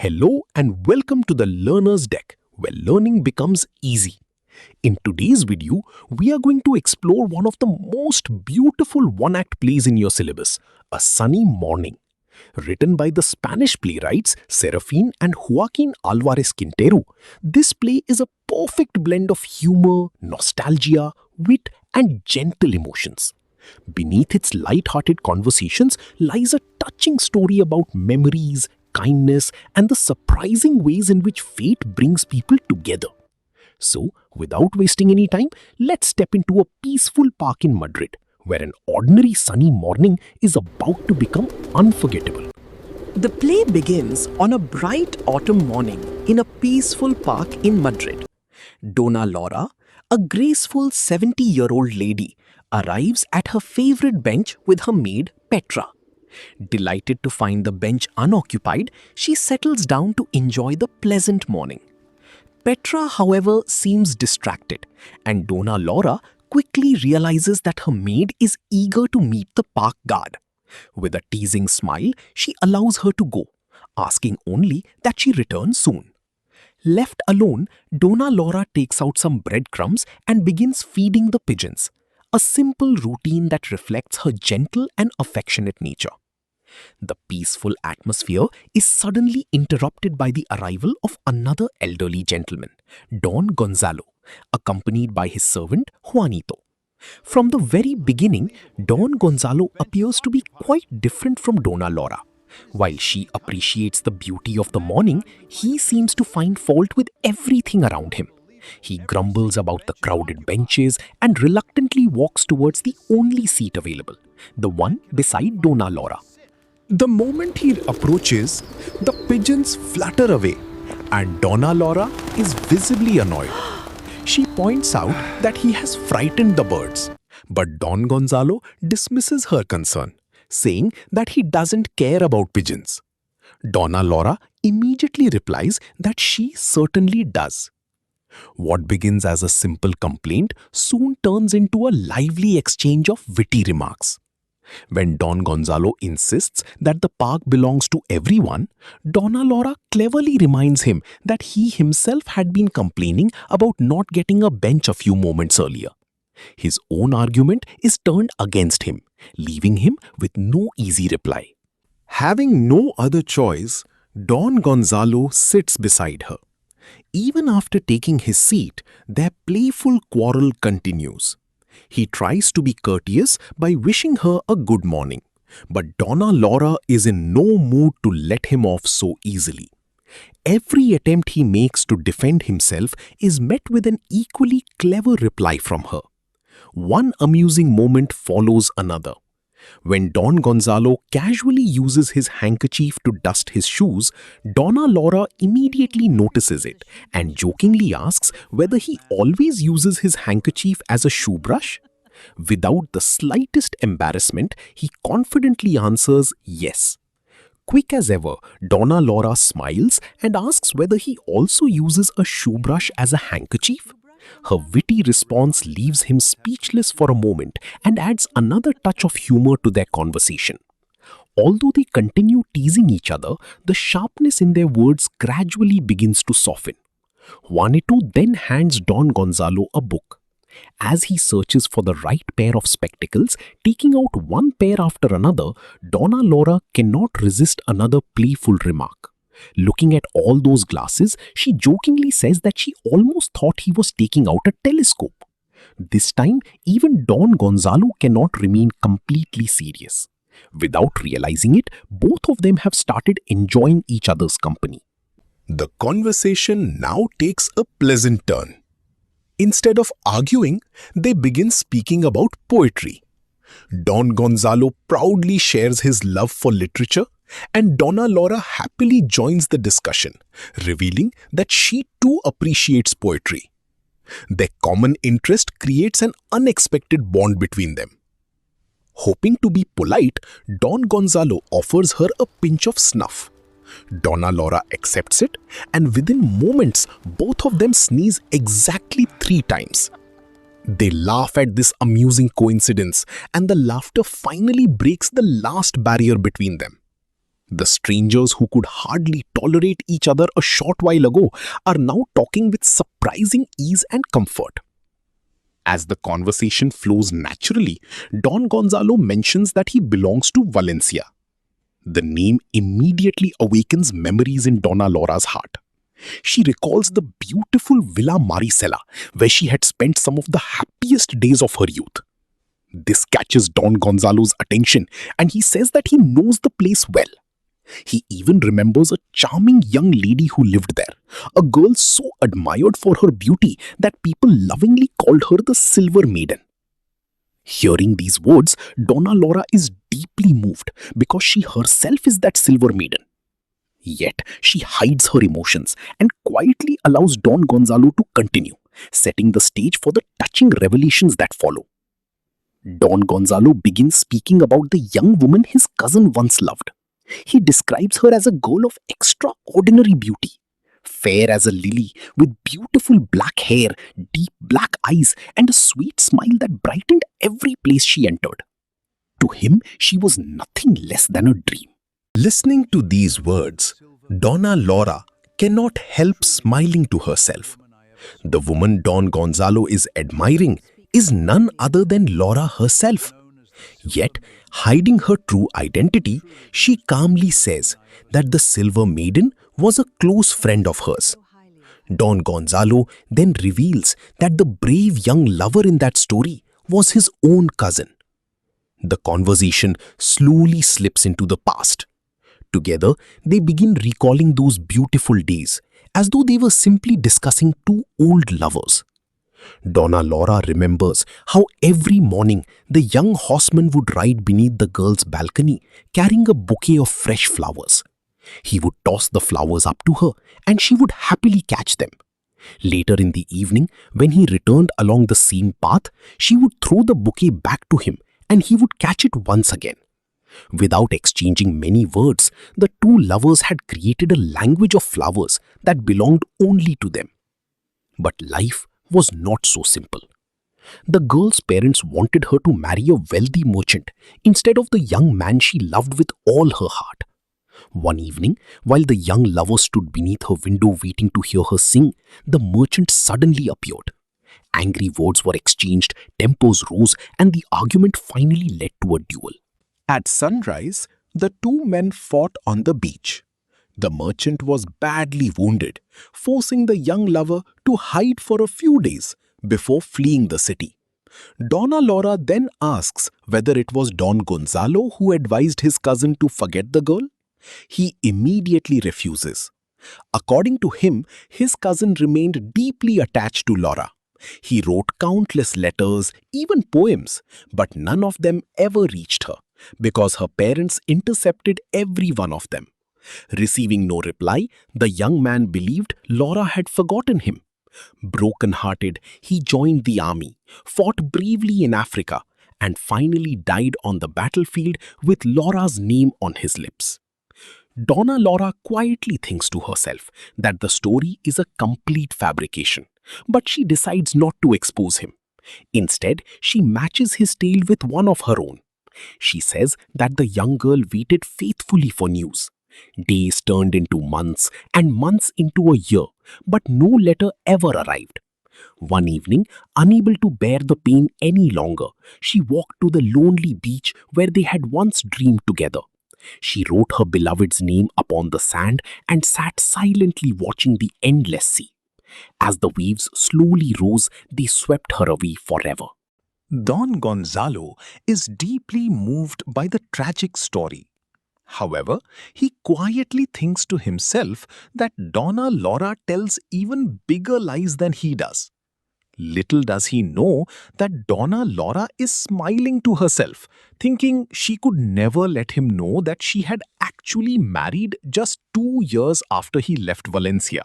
Hello and welcome to the Learner's Deck, where learning becomes easy. In today's video, we are going to explore one of the most beautiful one-act plays in your syllabus, A Sunny Morning. Written by the Spanish playwrights Serafin and Joaquin Alvarez Quintero, this play is a perfect blend of humor, nostalgia, wit, and gentle emotions. Beneath its light-hearted conversations lies a touching story about memories, kindness, and the surprising ways in which fate brings people together. So, without wasting any time, let's step into a peaceful park in Madrid, where an ordinary sunny morning is about to become unforgettable. The play begins on a bright autumn morning in a peaceful park in Madrid. Dona Laura, a graceful 70-year-old lady, arrives at her favorite bench with her maid Petra. Delighted to find the bench unoccupied, she settles down to enjoy the pleasant morning. Petra, however, seems distracted, and Dona Laura quickly realizes that her maid is eager to meet the park guard. With a teasing smile, she allows her to go, asking only that she return soon. Left alone, Dona Laura takes out some breadcrumbs and begins feeding the pigeons, a simple routine that reflects her gentle and affectionate nature. The peaceful atmosphere is suddenly interrupted by the arrival of another elderly gentleman, Don Gonzalo, accompanied by his servant Juanito. From the very beginning, Don Gonzalo appears to be quite different from Dona Laura. While she appreciates the beauty of the morning, he seems to find fault with everything around him. He grumbles about the crowded benches and reluctantly walks towards the only seat available, the one beside Dona Laura. The moment he approaches, the pigeons flutter away, and Dona Laura is visibly annoyed. She points out that he has frightened the birds, but Don Gonzalo dismisses her concern, saying that he doesn't care about pigeons. Dona Laura immediately replies that she certainly does. What begins as a simple complaint soon turns into a lively exchange of witty remarks. When Don Gonzalo insists that the park belongs to everyone, Dona Laura cleverly reminds him that he himself had been complaining about not getting a bench a few moments earlier. His own argument is turned against him, leaving him with no easy reply. Having no other choice, Don Gonzalo sits beside her. Even after taking his seat, their playful quarrel continues. He tries to be courteous by wishing her a good morning, but Dona Laura is in no mood to let him off so easily. Every attempt he makes to defend himself is met with an equally clever reply from her. One amusing moment follows another. When Don Gonzalo casually uses his handkerchief to dust his shoes, Dona Laura immediately notices it and jokingly asks whether he always uses his handkerchief as a shoe brush. Without the slightest embarrassment, he confidently answers yes. Quick as ever, Dona Laura smiles and asks whether he also uses a shoe brush as a handkerchief. Her witty response leaves him speechless for a moment and adds another touch of humor to their conversation. Although they continue teasing each other, the sharpness in their words gradually begins to soften. Juanito then hands Don Gonzalo a book. As he searches for the right pair of spectacles, taking out one pair after another, Dona Laura cannot resist another playful remark. Looking at all those glasses, she jokingly says that she almost thought he was taking out a telescope. This time, even Don Gonzalo cannot remain completely serious. Without realizing it, both of them have started enjoying each other's company. The conversation now takes a pleasant turn. Instead of arguing, they begin speaking about poetry. Don Gonzalo proudly shares his love for literature, and Dona Laura happily joins the discussion, revealing that she too appreciates poetry. Their common interest creates an unexpected bond between them. Hoping to be polite, Don Gonzalo offers her a pinch of snuff. Dona Laura accepts it, and within moments, both of them sneeze exactly 3 times. They laugh at this amusing coincidence, and the laughter finally breaks the last barrier between them. The strangers who could hardly tolerate each other a short while ago are now talking with surprising ease and comfort. As the conversation flows naturally, Don Gonzalo mentions that he belongs to Valencia. The name immediately awakens memories in Donna Laura's heart. She recalls the beautiful Villa Maricela, where she had spent some of the happiest days of her youth. This catches Don Gonzalo's attention, and he says that he knows the place well. He even remembers a charming young lady who lived there, a girl so admired for her beauty that people lovingly called her the Silver Maiden. Hearing these words, Donna Laura is deeply moved because she herself is that Silver Maiden. Yet, she hides her emotions and quietly allows Don Gonzalo to continue, setting the stage for the touching revelations that follow. Don Gonzalo begins speaking about the young woman his cousin once loved. He describes her as a girl of extraordinary beauty, fair as a lily, with beautiful black hair, deep black eyes, and a sweet smile that brightened every place she entered. To him, she was nothing less than a dream. Listening to these words, Donna Laura cannot help smiling to herself. The woman Don Gonzalo is admiring is none other than Laura herself. Yet, hiding her true identity, she calmly says that the Silver Maiden was a close friend of hers. Don Gonzalo then reveals that the brave young lover in that story was his own cousin. The conversation slowly slips into the past. Together, they begin recalling those beautiful days, as though they were simply discussing two old lovers. Donna Laura remembers how every morning the young horseman would ride beneath the girl's balcony carrying a bouquet of fresh flowers. He would toss the flowers up to her and she would happily catch them. Later in the evening, when he returned along the same path, she would throw the bouquet back to him and he would catch it once again. Without exchanging many words, the two lovers had created a language of flowers that belonged only to them. But life was not so simple. The girl's parents wanted her to marry a wealthy merchant instead of the young man she loved with all her heart. One evening, while the young lover stood beneath her window waiting to hear her sing, the merchant suddenly appeared. Angry words were exchanged, tempers rose, and the argument finally led to a duel. At sunrise, the two men fought on the beach. The merchant was badly wounded, forcing the young lover to hide for a few days before fleeing the city. Donna Laura then asks whether it was Don Gonzalo who advised his cousin to forget the girl. He immediately refuses. According to him, his cousin remained deeply attached to Laura. He wrote countless letters, even poems, but none of them ever reached her because her parents intercepted every one of them. Receiving no reply, the young man believed Laura had forgotten him. Broken-hearted, he joined the army, fought bravely in Africa, and finally died on the battlefield with Laura's name on his lips. Donna Laura quietly thinks to herself that the story is a complete fabrication, but she decides not to expose him. Instead, she matches his tale with one of her own. She says that the young girl waited faithfully for news. Days turned into months and months into a year, but no letter ever arrived. One evening, unable to bear the pain any longer, she walked to the lonely beach where they had once dreamed together. She wrote her beloved's name upon the sand and sat silently watching the endless sea. As the waves slowly rose, they swept her away forever. Don Gonzalo is deeply moved by the tragic story. However, he quietly thinks to himself that Donna Laura tells even bigger lies than he does. Little does he know that Donna Laura is smiling to herself, thinking she could never let him know that she had actually married just 2 years after he left Valencia.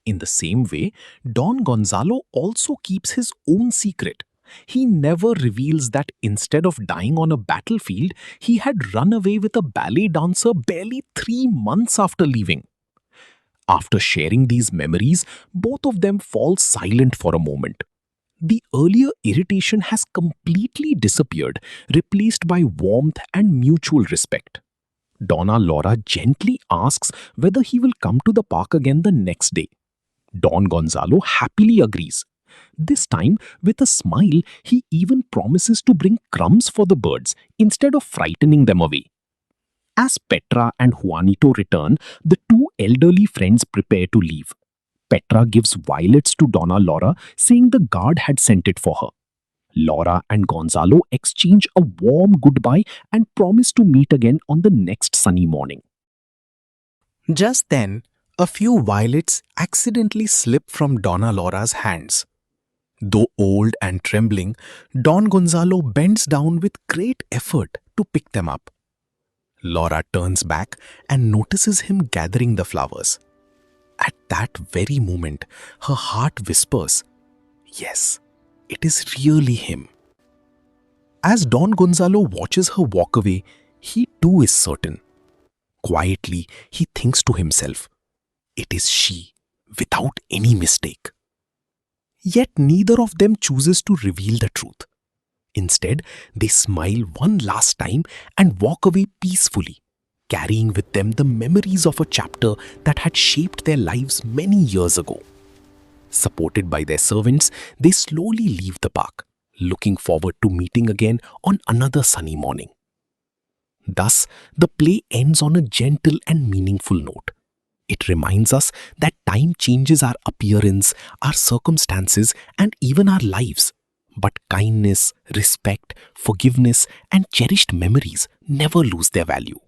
In the same way, Don Gonzalo also keeps his own secret. He never reveals that instead of dying on a battlefield, he had run away with a ballet dancer barely 3 months after leaving. After sharing these memories, both of them fall silent for a moment. The earlier irritation has completely disappeared, replaced by warmth and mutual respect. Donna Laura gently asks whether he will come to the park again the next day. Don Gonzalo happily agrees. This time, with a smile, he even promises to bring crumbs for the birds instead of frightening them away. As Petra and Juanito return, the two elderly friends prepare to leave. Petra gives violets to Donna Laura, saying the guard had sent it for her. Laura and Gonzalo exchange a warm goodbye and promise to meet again on the next sunny morning. Just then, a few violets accidentally slip from Donna Laura's hands. Though old and trembling, Don Gonzalo bends down with great effort to pick them up. Laura turns back and notices him gathering the flowers. At that very moment, her heart whispers, "Yes, it is really him." As Don Gonzalo watches her walk away, he too is certain. Quietly, he thinks to himself, "It is she, without any mistake." Yet neither of them chooses to reveal the truth. Instead, they smile one last time and walk away peacefully, carrying with them the memories of a chapter that had shaped their lives many years ago. Supported by their servants, they slowly leave the park, looking forward to meeting again on another sunny morning. Thus, the play ends on a gentle and meaningful note. It reminds us that time changes our appearance, our circumstances, and even our lives. But kindness, respect, forgiveness, and cherished memories never lose their value.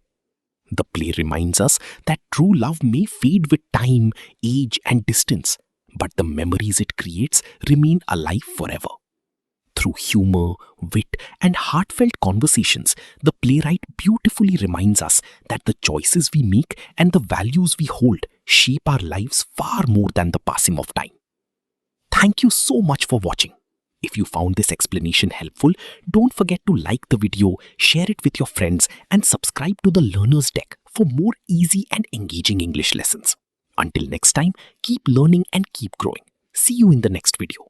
The play reminds us that true love may fade with time, age, and distance, but the memories it creates remain alive forever. Through humor, wit, and heartfelt conversations, the playwright beautifully reminds us that the choices we make and the values we hold shape our lives far more than the passing of time. Thank you so much for watching. If you found this explanation helpful, don't forget to like the video, share it with your friends, and subscribe to the Learner's Deck for more easy and engaging English lessons. Until next time, keep learning and keep growing. See you in the next video.